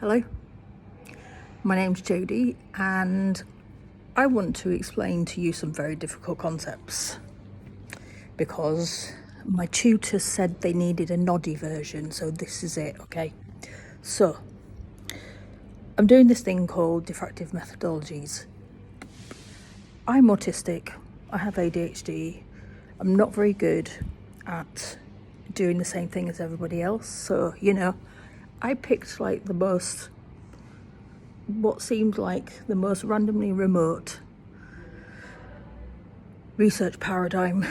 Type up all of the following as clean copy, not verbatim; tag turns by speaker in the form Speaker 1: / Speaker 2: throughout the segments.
Speaker 1: Hello, my name's Jodee and I want to explain to you some very difficult concepts because my tutor said they needed a Noddy version, so this is it, okay? So, I'm doing this thing called Diffractive Methodologies. I'm autistic, I have ADHD, I'm not very good at doing the same thing as everybody else, so, I picked like what seemed like the most randomly remote research paradigm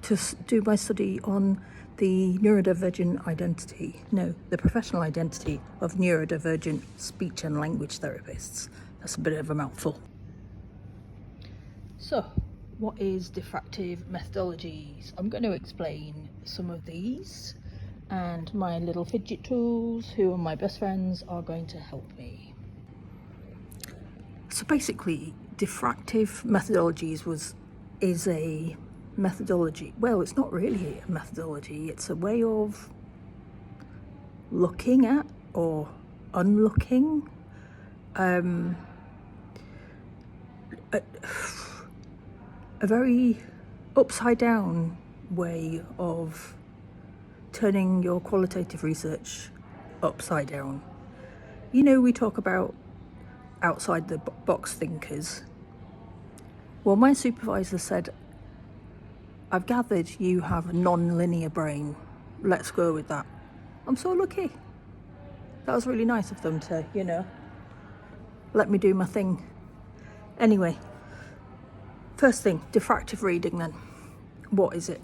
Speaker 1: to do my study on the the professional identity of neurodivergent speech and language therapists. That's a bit of a mouthful. So, what is diffractive methodologies? I'm going to explain some of these, and my little fidget tools, who are my best friends, are going to help me. So basically, diffractive methodologies is a methodology. Well, it's not really a methodology, it's a way of looking at or unlooking a very upside down way of turning your qualitative research upside down. We talk about outside the box thinkers. Well, my supervisor said, I've gathered you have a non-linear brain. Let's go with that. I'm so lucky. That was really nice of them to, let me do my thing. Anyway, first thing, diffractive reading then. What is it?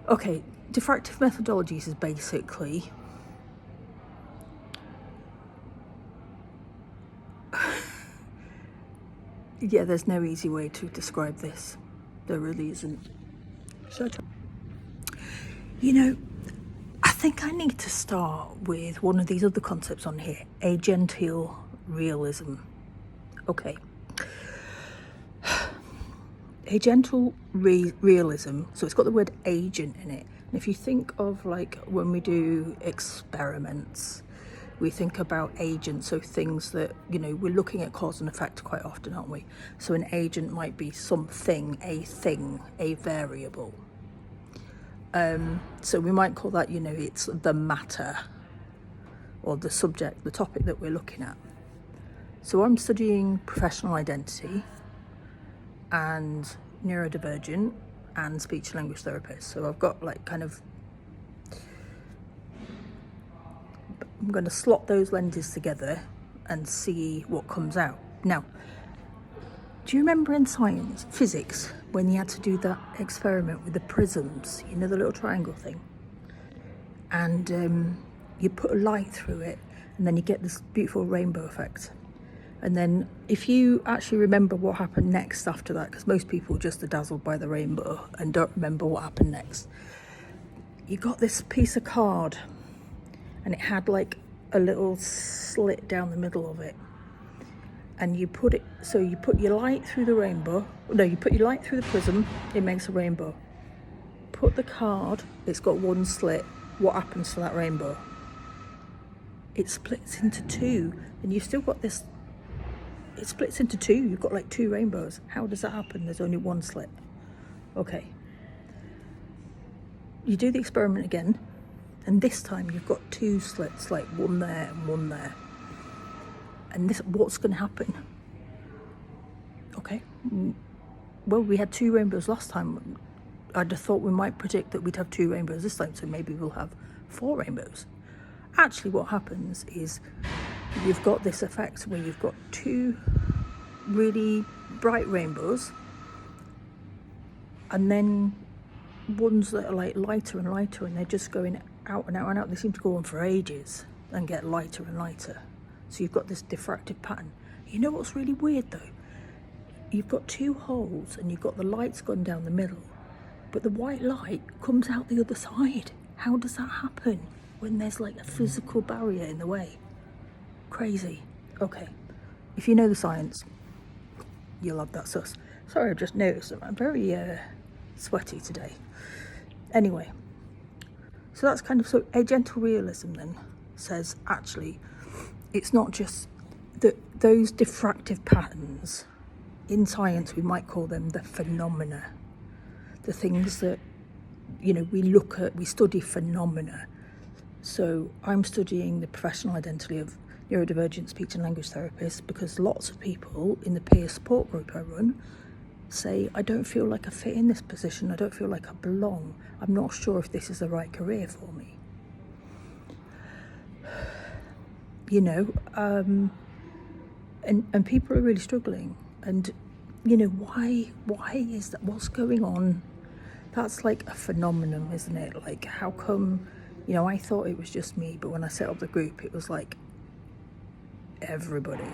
Speaker 1: Okay, diffractive methodologies is basically yeah, there's no easy way to describe this. There really isn't. So, I think I need to start with one of these other concepts on here, agential realism. Okay. Agential realism, so it's got the word agent in it. And if you think of like when we do experiments, we think about agents, so things that, we're looking at cause and effect quite often, aren't we? So an agent might be something, a thing, a variable. So we might call that, it's the matter or the subject, the topic that we're looking at. So I'm studying professional identity and neurodivergent and speech and language therapists. So I've got I'm going to slot those lenses together and see what comes out. Now, do you remember in physics, when you had to do that experiment with the prisms, the little triangle thing? And you put a light through it, and then you get this beautiful rainbow effect. And then if you actually remember what happened next after that, because most people just are dazzled by the rainbow and don't remember what happened next, you got this piece of card, and it had like a little slit down the middle of it. And you put your light through the rainbow. No, you put your light through the prism, it makes a rainbow. Put the card, it's got one slit. What happens to that rainbow? It splits into two, and you've still got this. It splits into two, you've got like two rainbows. How does that happen? There's only one slit. Okay. You do the experiment again, and this time you've got two slits, like one there and one there. And what's going to happen? Okay. Well, we had two rainbows last time. I'd have thought we might predict that we'd have two rainbows this time, so maybe we'll have four rainbows. Actually, what happens is you've got this effect where you've got two really bright rainbows, and then ones that are like lighter and lighter, and they're just going out and out and out. They seem to go on for ages and get lighter and lighter. So you've got this diffractive pattern. You know what's really weird though? You've got two holes and you've got the lights going down the middle, but the white light comes out the other side. How does that happen when there's like a physical barrier in the way? Crazy. Okay, if you know the science, you'll have that sus. Sorry, I've just noticed that I'm very sweaty today. Anyway, so that's so agential realism then says actually it's not just that those diffractive patterns, in science we might call them the phenomena, the things that, you know, we look at, we study phenomena. So I'm studying the professional identity of neurodivergent speech and language therapists because lots of people in the peer support group I run say, I don't feel like I fit in this position, I don't feel like I belong, I'm not sure if this is the right career for me. You know, and people are really struggling. And, you know, why is that? What's going on? That's like a phenomenon, isn't it? Like, how come, you know, I thought it was just me, but when I set up the group, it was like everybody,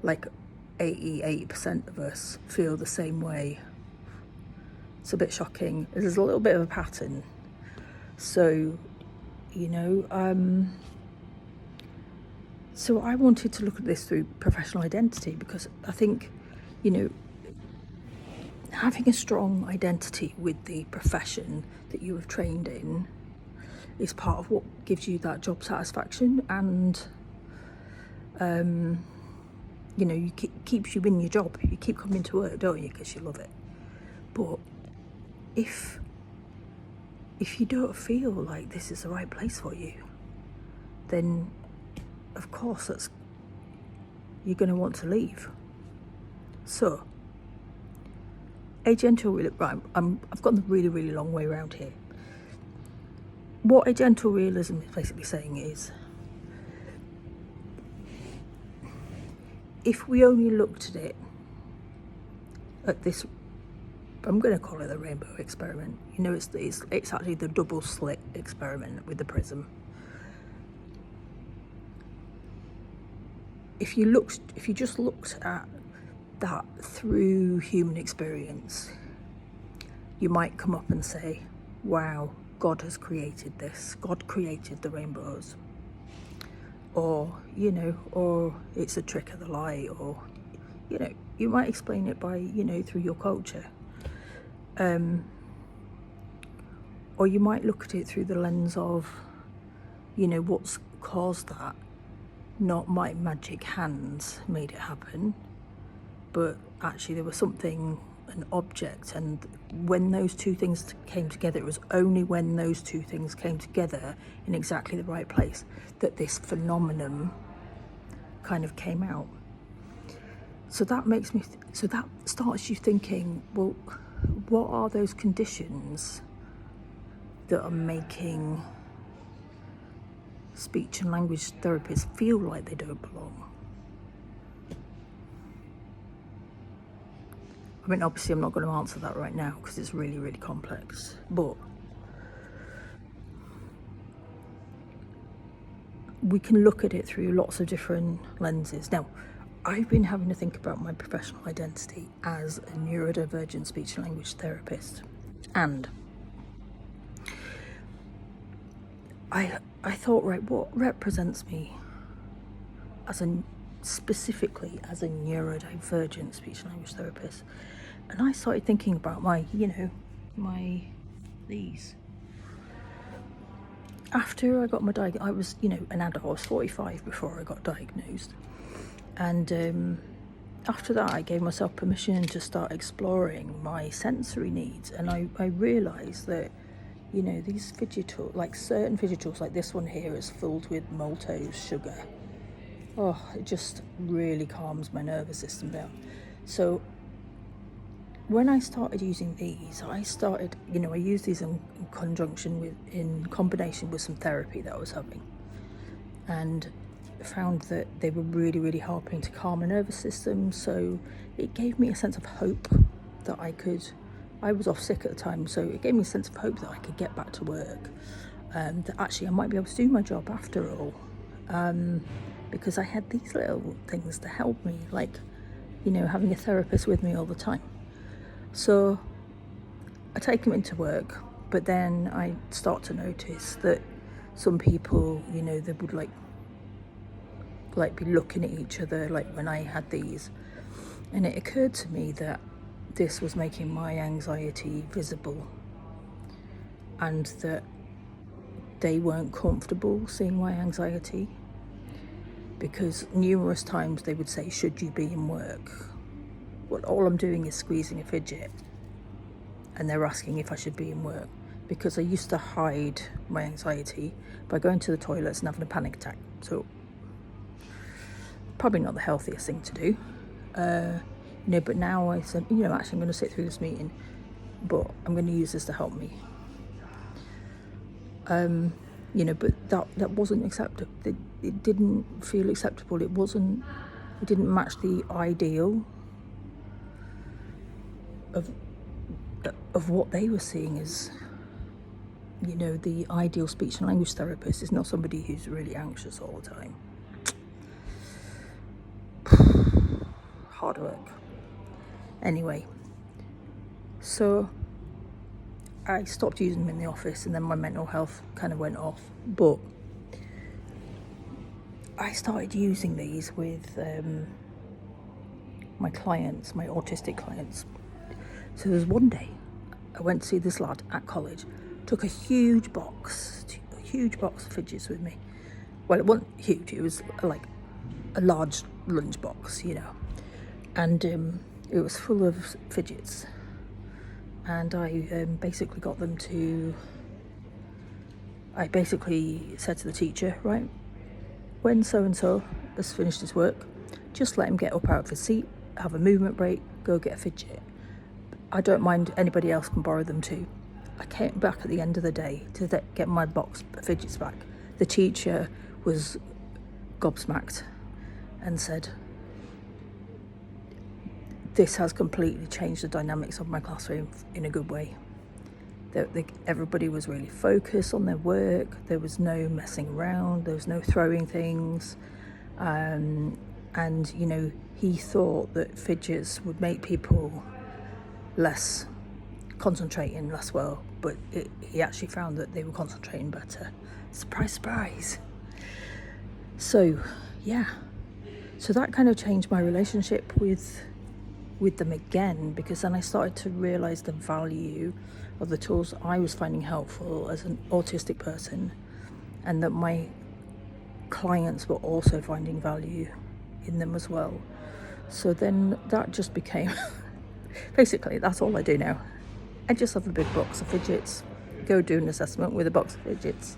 Speaker 1: like 80% of us feel the same way. It's a bit shocking. There's a little bit of a pattern. So, you know, so I wanted to look at this through professional identity because I think, you know, having a strong identity with the profession that you have trained in is part of what gives you that job satisfaction, and you know, keeps you in your job. You keep coming to work, don't you, because you love it. But if you don't feel like this is the right place for you, then of course you're going to want to leave. So a gentle, right, I've gone the really, really long way around here. What a gentle realism is basically saying is, if we only looked at it at this, I'm going to call it the rainbow experiment. You know, it's actually the double slit experiment with the prism. If you just looked at that through human experience, you might come up and say, wow, God has created this. God created the rainbows. Or, you know, or it's a trick of the light, or, you know, you might explain it by, you know, through your culture. Or you might look at it through the lens of, you know, what's caused that. Not my magic hands made it happen, but actually there was something, an object, and when those two things came together, it was only when those two things came together in exactly the right place that this phenomenon kind of came out. So that makes me, so that starts you thinking, well, what are those conditions that are making speech and language therapists feel like they don't belong? I mean, obviously I'm not going to answer that right now because it's really, really complex, but we can look at it through lots of different lenses. Now, I've been having to think about my professional identity as a neurodivergent speech and language therapist, and I thought, right, what represents me as specifically as a neurodivergent speech and language therapist? And I started thinking about these. After I got my diagnosis, I was, you know, an adult. I was 45 before I got diagnosed. And after that, I gave myself permission to start exploring my sensory needs. And I realised that, you know, these fidget tools, like certain fidget tools, like this one here is filled with maltose sugar. Oh, it just really calms my nervous system down. So when I started using these, I used these in combination with some therapy that I was having, and found that they were really, really helping to calm my nervous system. So it gave me a sense of hope that I was off sick at the time, so it gave me a sense of hope that I could get back to work, that actually I might be able to do my job after all, because I had these little things to help me, like, you know, having a therapist with me all the time. So I take them into work, but then I start to notice that some people, you know, they would like be looking at each other, like when I had these, and it occurred to me that this was making my anxiety visible, and that they weren't comfortable seeing my anxiety. because numerous times they would say, should you be in work? Well, all I'm doing is squeezing a fidget, and they're asking if I should be in work, because I used to hide my anxiety by going to the toilets and having a panic attack. So probably not the healthiest thing to do. But now I said, actually I'm going to sit through this meeting, but I'm going to use this to help me. But that wasn't acceptable. It didn't feel acceptable. It didn't match the ideal of what they were seeing as, the ideal speech and language therapist is not somebody who's really anxious all the time. Hard work. Anyway, so I stopped using them in the office, and then my mental health kind of went off. But I started using these with my clients, my autistic clients. So there was one day I went to see this lad at college, took a huge box of fidgets with me. Well, it wasn't huge, it was like a large lunch box, and it was full of fidgets. And I basically said to the teacher, right, when so-and-so has finished his work, just let him get up out of his seat, have a movement break, go get a fidget. I don't mind, anybody else can borrow them too. I came back at the end of the day to get my box of fidgets back. The teacher was gobsmacked and said, this has completely changed the dynamics of my classroom in a good way. Everybody was really focused on their work. There was no messing around. There was no throwing things. And he thought that fidgets would make people less concentrating less well, but he actually found that they were concentrating better. Surprise, surprise. So that kind of changed my relationship with them again, because then I started to realize the value of the tools I was finding helpful as an autistic person, and that my clients were also finding value in them as well. So then that just became basically that's all I do now. I just have a big box of fidgets, go do an assessment with a box of fidgets,